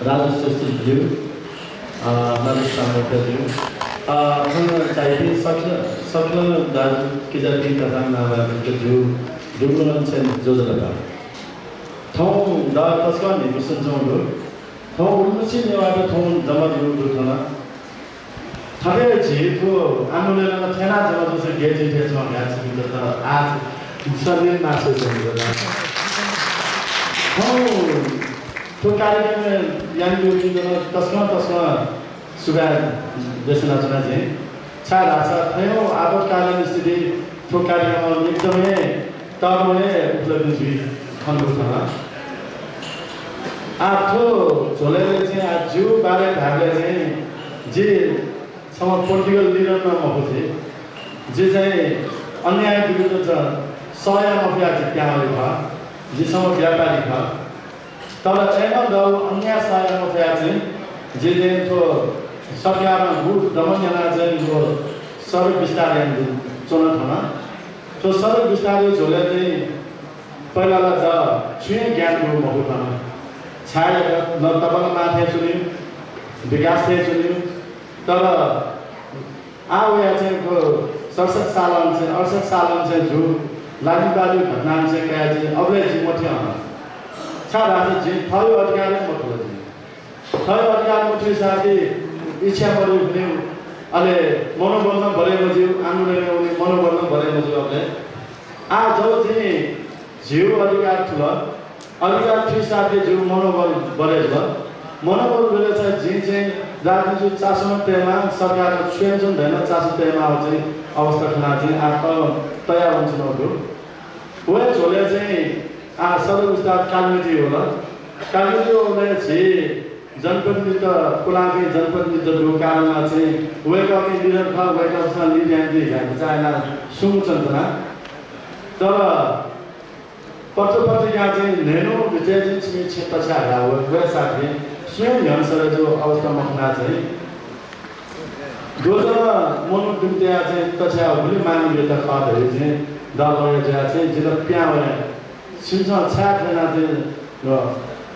राजश्रेष्ठज्यू नरेश सामन्तज्यू चाहिँ सक्ल दाजु किजाती तथा नामाको ज्यू दुर्गुण चाहिँ जोजलका ठाउँ दा तस्का निर्मिसन जाउँदो ठाउँ उन्मुसी नेवार ठाउँ जम्मा जुडु थना थाहे झिको आन्दोलनमा थेना जम्मा जसो गेजी थेसमा गाछ त आज सर्वे मासे जम्मा ठाउँ तो कार्यक्रम यानी जो तस्मा सुबह देशना चुना चाहिँ छा रासा थियो आबो कालन स्थिति तो कार्यक्रम एकदमै तर्मले उपलब्धि हुई खनको छ आठो झोलेले चाहिँ आज जो बारे भागले चाहिँ जे सम पोलिटिकल लिडरमा मखोजे जे चाहिँ अन्याय विरुद्ध छ सय माफिया जित्याले भयो जे सम व्यापारी भयो तर एमा दल अन्य सहायक माफिया चाहिँ जे तो सरकारमा गुड दमनजना चाहिँ यो सडक विस्तार चलन थना तो सडक विस्तार झोले चाहिँ पहिला त छुए ज्ञानको मको थना छाय न तपाईलाई माथे सुन्यो विकास चाहिँ सुन्यो तर आउया चाहिँ को 67 सालन चाहिँ जो लागिबाली घटना चाहिँ क्या चाहिँ अबले जिम्मथ्या छा राजा जी थयो अधिकार मतलब जी थयो अधिकार मुठी साथी इच्छा पऱ्यो भने अले मनोबलमा भरेको जिउ आन्दोलनमा उनी मनोबलमा भरेको जिउ अबले आ जब चाहिँ जिउ अधिकार ठुलो अधिकार ठुलो साथी जिउ मनोबल भरेको मनोबल भएर चाहिँ चाहिँ राजनीतिक चासो तेमा सरकारको स्वयं धैन चासो तेमा चाहिँ अवस्था खना चाहिँ आत्म तयार हुन्छ नहो वही झोले चाहिँ सदर विस्तार कालमिति होला कालमिति होले चाहिँ जनप्रतिनिधित्व कुलाकी जनप्रतिनिधित्व कारणमा चाहिँ वेका के लिडर था वेका सा लिड्यान्दी हैन चाहेला सुमुचन तना तर पत्रपत्रिका चाहिँ नेनो विजयजी छिमे क्षेत्र छ होला वे साथी स्वयं हंसले जो अवस्थामा खना चाहिँ दोजना मनो दुम्त्या चाहिँ तछा भुली मानिले त खादै चाहिँ दलले चाहिँ जिल्ला प्याउ सिंह छाप लेना चाहिँ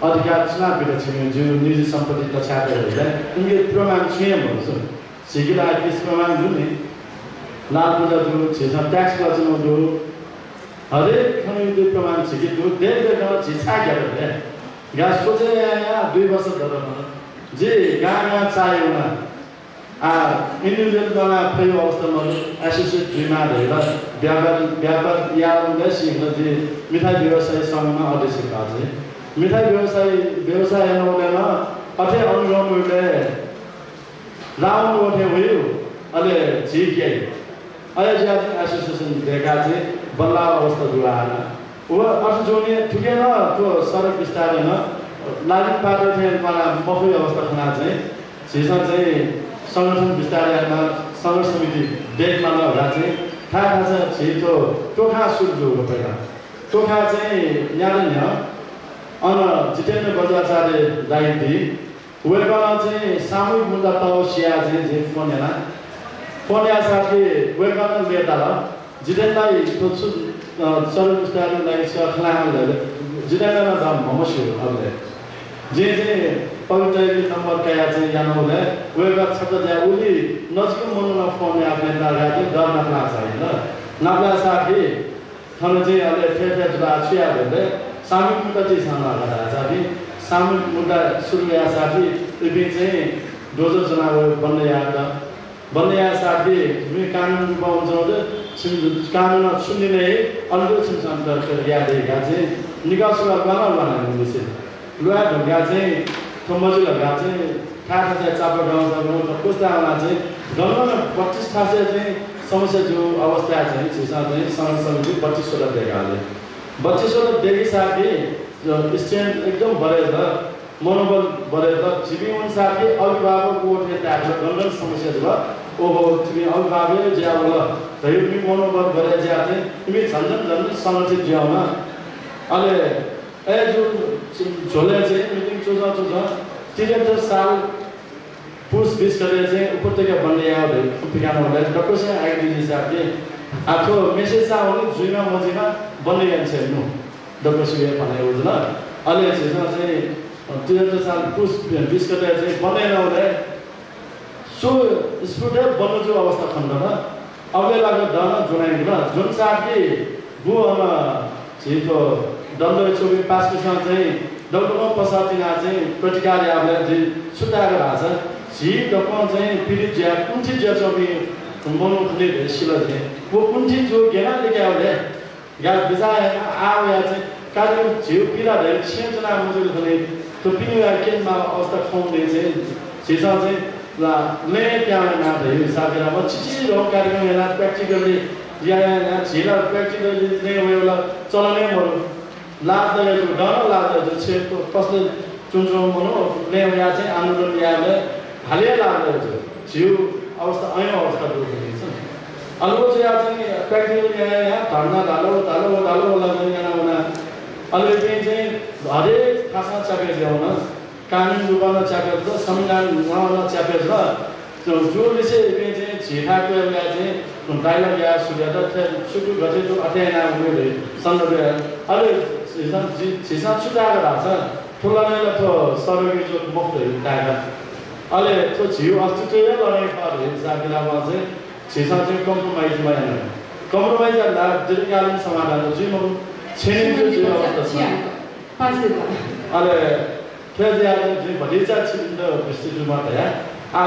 अधिकार चुनाव बिना छिमें जो निजी सम्पत्ति त छाप है उनके प्रमाण छुए भन्छ सिगिला किस प्रमाण जुने लाल पूजा जो छ ट्याक्स बचनो जो हरेक खनिज प्रमाण छ कि जो देख छिछा गरे गा सोचे या 2 वर्ष धरमा जे गागा चाहियो न इन्डिभिजुअल द्वारा प्रयोग अवस्थामा एसोसिएट बीमा हेरेर व्यापार या उनले मिठाई व्यवसाय सङ्घमा अध्यक्ष भएको छ मिठाई व्यवसाय नहुँदैन अथे अनुगमनले राउन्ड उठे भयो अहिले झिके अहिले चाहिँ एसोसिएसन देखा चाहिँ बल्ला अवस्था जुआएन व अर्थ जोने ठुकेन त्यो सडक विस्तारमा लागिन पाटो थियो मलाई मफै अवस्था खना चाहिँ छिसा चाहिँ संगठन विस्तारमा संघर्ष समिति डेटमा नहुँदा चाहिँ थाहा छ छिटो टोखा सुरु हो पहिला टोखा चाहिँ यहाँ नि अन जितेन्द्र बजाचार्य दाइदी वेलकम चाहिँ सामूहिक मुद्दा तौसिया चाहिँ जे फोनया साथी वेलकम बेटा जितेन्द्रलाई तो सडक विस्तारलाई खलाले जितेन्द्रमा दाम भमस्यो अबले जे पवित्र नम्बर कया चाहिँ यानौले वेगा छत जा उली नजिक मनोना फोन आफ्नो नागा चाहिँ डर नप्ला छैन नप्ला साथी थन चाहिँ अहिले फेफे जुला छिया भन्दै सामूहिक मुद्दा चाहिँ सामना गरा साथी सामूहिक मुद्दा सुरु या साथी त्यो चाहिँ दोजो चुनाव बन्ने या साथी मे कानुन पाउँछ कानुन सुन्ने अनुरोध संसद यादेगा चाहिँ निकास गर्न विषय लुआ ढुङ्गा चाहिँ थमजु लगा चाहिँ थाहा चाहिँ चापा गाउँ कस्तो आउला चाहिँ गणना 25 खासे चाहिँ समस्या जो अवस्था चाहिँ छिसा चाहिँ संसद 25 सोला देखाले 25 सोला देखि साथी स्ट्रेन्थ एकदम बढेर मनोबल बढेर जीवन साथी अभिभावक कोर्टले त्याग्छ गणना समस्या छ ओहो तिमी अभिभावकले ज्याउला तै पनि मनोबल बढे ज्या चाहिँ तिमी झन् संगठित ज्याउन अहिले ए जो झोले चाहिँ मिटिङ चोजा 73 साल पुस 20 गरे चाहिँ उपत्यका बन्ने आयो उपत्यकामा डक्टर से आइदिने साथी आठो मेसेज आउने जुइमा मजिमा बन्ने गान्छ नु डक्टर सुले भने हो न अहिले चाहिँ 2000 साल पुस 20 गते चाहिँ बन्दैन हुँदै सो स्फुटे बन्नु जो अवस्था खण्डमा अबेलाको दन जुनाइमा जुन साथी गुहन छिटो दण्ड चोबी पासकोसँग चाहिँ डक्टरमा पसातिना चाहिँ प्रतिकार याबले चाहिँ सुताएको भाषा झी डक्टमा चाहिँ पीडित ज्या कुन्ठी ज्या चोबी मनु खुले सिल चाहिँ वो कुन्ठी जो गेना लेख्याउले या बिजाय आया चाहिँ कार्यक्रम झिउ पिरा धेरै सिंजना मुजुल खुले त्यो पिनिया केनमा अवस्था खुँदै चाहिँ छिसा चाहिँ ला ले क्या ना रही सागरा म चिची रो कार्यक्रम याना प्र्याक्टिकली या छिला प्र्याक्टिकली ने वेला चलने मरो लाग्दै डर लाग्दै जो छेको कसले चुन्चो मनो ले या चाहिँ आन्दोलन याले हाले लाग्दै जो जिउ अवस्था ऐन अवस्था दुखिन्छ अलगो चाहिँ प्र्याक्टिकली या धर्ना डालो लाग्दै याना अलरेडी चाहिँ हरेक खासा चापे जाउन कानुन रूपमा च्यापेर छ संविधान नहुन च्यापेर छ जो विषय चाहिँ छिठाको एउटा चाहिँ डाइलग या सुझाव सुटु गथे जो अठ्याना उनीहरूले सन्दर्भ अहिले छिसा छुटाएको भएको छ ठुलाले त्यो सरकारी जो मुक्तहरू दागा अहिले त्यो झिउ अस्तित्वै लडाइँ पर्यो साकेलामा चाहिँ छिसा चाहिँ कम्प्रोमाइज भएन कम्प्रोमाइज गर्दा दीर्घकालीन समाधान चाहिँ छेनिन्छ जो अवस्था छ अहिले खेल चाहिँ भलिचा छिन्द विस्तृतमा तया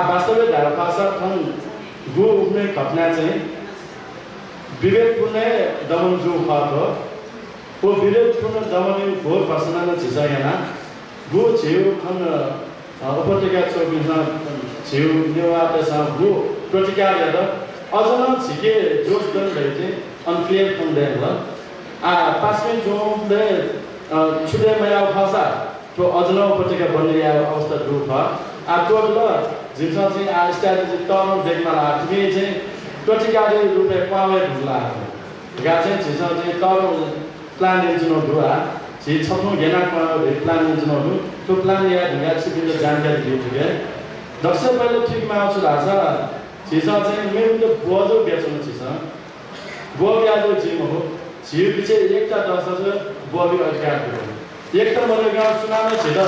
वास्तविक धारा भाषा थन गु उठ्ने घटना चाहिँ विवेकपूर्ण दमन जो फाट हो वो विवेकपूर्ण दमन घोर भर्सना छिसा यहाँ गु छिउ खन उपत्यका चौकीमा छिउ नेवा पेसा गु प्रतिकार याद अझन छिके जोस गर्ने चाहिँ अनक्लियर फन्डे ल पासमेन जोले छुटे माया भाषा तो अझन उपत्यका बन्ने अवस्था रूप आटोल जिन्छ चाहिँ आ स्ट्र्याटेजी टर्म देखमा आत्मी चाहिँ प्रतिकारी रूपले पावे ढुला गा चाहिँ जिन्छ चाहिँ टर्म प्लान इन्जिनो दुआ जी छथो गेना प्लान इन्जिनो दु तो प्लान या ढुगा छिपिलो जानकारी दियो के दक्ष पहिले ठीक मा आउँछ राजा जिन्छ चाहिँ मेरो त बोजो बेच्नु छिस बो ब्याजो जिम हो जिउ पिछे एकटा दशज बोबी अधिकार हो एक त मैले गाउँ सुनाउन छिटो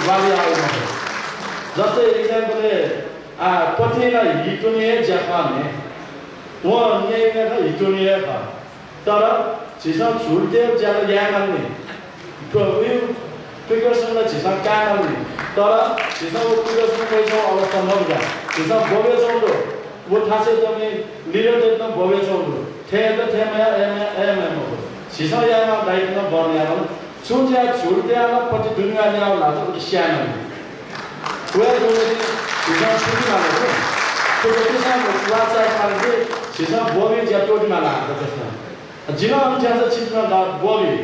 बाली आउनु जस्तै एक्जाम्पल पत्नीलाई हिटोनिए जापाने वो नेगा हिटोनिए था तर छिसा छुट्टे ज्यादा ज्ञान आउने तो यो प्रिकर्सनलाई छिसा काम आउने तर छिसा प्रिकर्सन पैसा अवस्था नहुँदा छिसा बोबे चौधो वो थासे तपाईँ लिडर देख्न बोबे चौधो थे त थेमा एम छिसा यामा दाइटमा बन्ने सुन्या छुट्याला पछि दुनिया ल्याउ लाग्छ उति स्यानो वे जोले छिसा छुटी मानेको त्यो त्यसमा वाचा पाले छिसा बोबी ज्याटोडी माला हात त्यसमा जिना अनुसार छिटमा द बोबी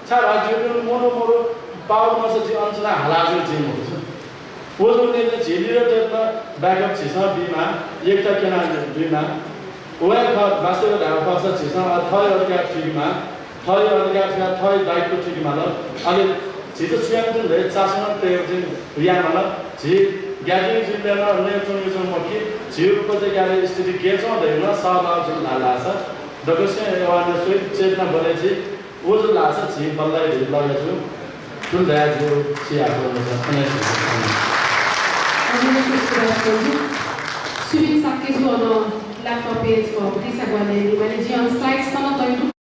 छ राज्यको मोनो पावर मस चाहिँ अनुसार हालाजो जिम हुन्छ वो जोले झिली र त्यसमा ब्याकअप छिसा बिमा एकटा केना दुईमा वे वास्तविक धारा भाषा छिसा थय अधिकार ठीकमा थय अधिकार छ थय दायित्व ठीकमा ल अनि छिटो स्वयं धेरै चासना त्यो चाहिँ यामा झि ग्याजिङ जिल्लामा नेचुनिजम मकि झिउको चाहिँ गाडी स्थिति के छ भन्दैन सहभाग जुन लालाछ दगसे एवाने सोही चेतना बलेछि ओ जो लाछ झि बल्लाई लगेछ जुन दया जो सियाको Subindo essa questão no laptop, eles vão, tem essa guarda, mas de on slides, só não